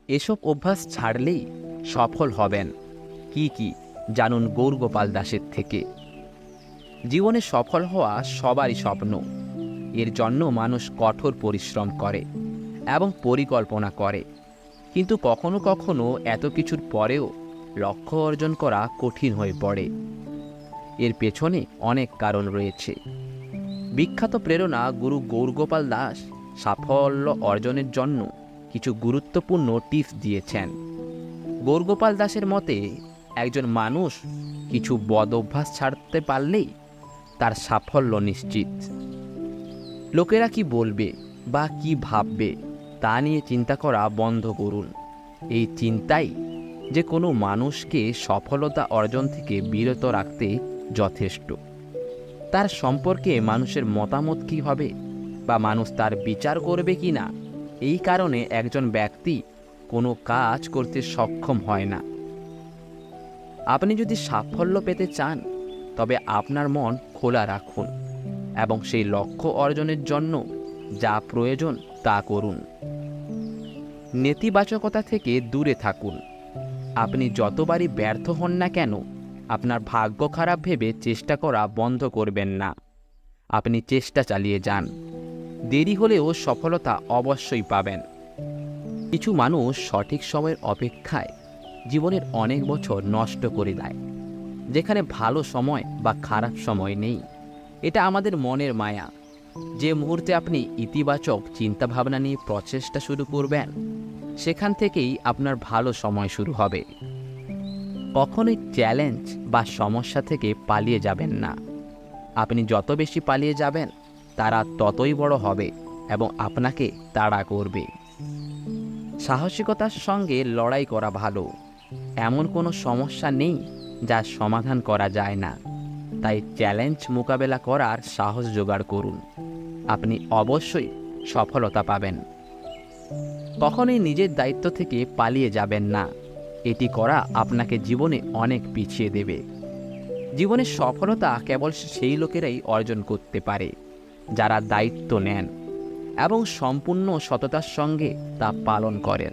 এসব অভ্যাস ছাড়লেই সফল হবেন। কি জানুন গৌরগোপাল দাসের থেকে। জীবনে সফল হওয়া সবারই স্বপ্ন। এর জন্য মানুষ কঠোর পরিশ্রম করে এবং পরিকল্পনা করে, কিন্তু কখনো কখনো এত কিছুর পরেও লক্ষ্য অর্জন করা কঠিন হয়ে পড়ে। এর পেছনে অনেক কারণ রয়েছে। বিখ্যাত প্রেরণা গুরু গৌরগোপাল দাস সাফল্য অর্জনের জন্য কিছু গুরুত্বপূর্ণ টিপস দিয়েছেন। গৌরগোপাল দাসের মতে, একজন মানুষ কিছু বদ অভ্যাস ছাড়তে পারলেই তার সাফল্য নিশ্চিত। লোকেরা কি বলবে বা কি ভাববে তা নিয়ে চিন্তা করা বন্ধ করুন। এই চিন্তাই যে কোনো মানুষকে সফলতা অর্জন থেকে বিরত রাখতে যথেষ্ট। তার সম্পর্কে মানুষের মতামত কী হবে বা মানুষ তার বিচার করবে কি না, এই কারণে একজন ব্যক্তি কোনো কাজ করতে সক্ষম হয় না। আপনি যদি সাফল্য পেতে চান, তবে আপনার মন খোলা রাখুন এবং সেই লক্ষ্য অর্জনের জন্য যা প্রয়োজন তা করুন। নেতিবাচকতা থেকে দূরে থাকুন। আপনি যতবারই ব্যর্থ হন না কেন, আপনার ভাগ্য খারাপ ভেবে চেষ্টা করা বন্ধ করবেন না। আপনি চেষ্টা চালিয়ে যান। দেরি হলেও সফলতা অবশ্যই পাবেন। কিছু মানুষ সঠিক সময়ের অপেক্ষায় জীবনের অনেক বছর নষ্ট করে দেয়, যেখানে ভালো সময় বা খারাপ সময় নেই। এটা আমাদের মনের মায়া। যে মুহূর্তে আপনি ইতিবাচক চিন্তাভাবনা নিয়ে প্রচেষ্টা শুরু করবেন, সেখান থেকেই আপনার ভালো সময় শুরু হবে। কখনোই চ্যালেঞ্জ বা সমস্যা থেকে পালিয়ে যাবেন না। আপনি যত বেশি পালিয়ে যাবেন, তারা ততই বড় হবে এবং আপনাকে তাড়া করবে। সাহসিকতার সঙ্গে লড়াই করা ভালো। এমন কোনো সমস্যা নেই যার সমাধান করা যায় না। তাই চ্যালেঞ্জ মোকাবেলা করার সাহস জোগাড় করুন। আপনি অবশ্যই সফলতা পাবেন। কখনোই নিজের দায়িত্ব থেকে পালিয়ে যাবেন না। এটি করা আপনাকে জীবনে অনেক পিছিয়ে দেবে। জীবনের সফলতা কেবল সেই লোকেরাই অর্জন করতে পারে যারা দায়িত্ব নেন এবং সম্পূর্ণ সততার সঙ্গে তা পালন করেন।